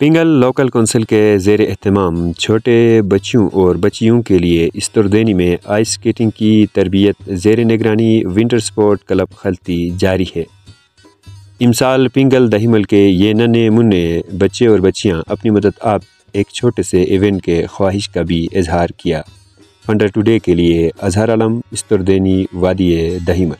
पिंगल local council के ज़ेर एहतमाम छोटे बच्चों और बच्चियों के लिए इस्तुरदेनी में आइस स्केटिंग की तरबियत ज़ेर निगरानी विंटर स्पोर्ट क्लब खलती जारी है। इमसाल पिंगल दहिमल के ये नन्हे मुन्ने बच्चे और बच्चियां अपनी मदद आप एक छोटे से इवेंट के ख्वाहिश का भी इजहार किया। फंडर टुडे के लिए अजहर आलम, इस्तुरदेनी, वादी दहिमल।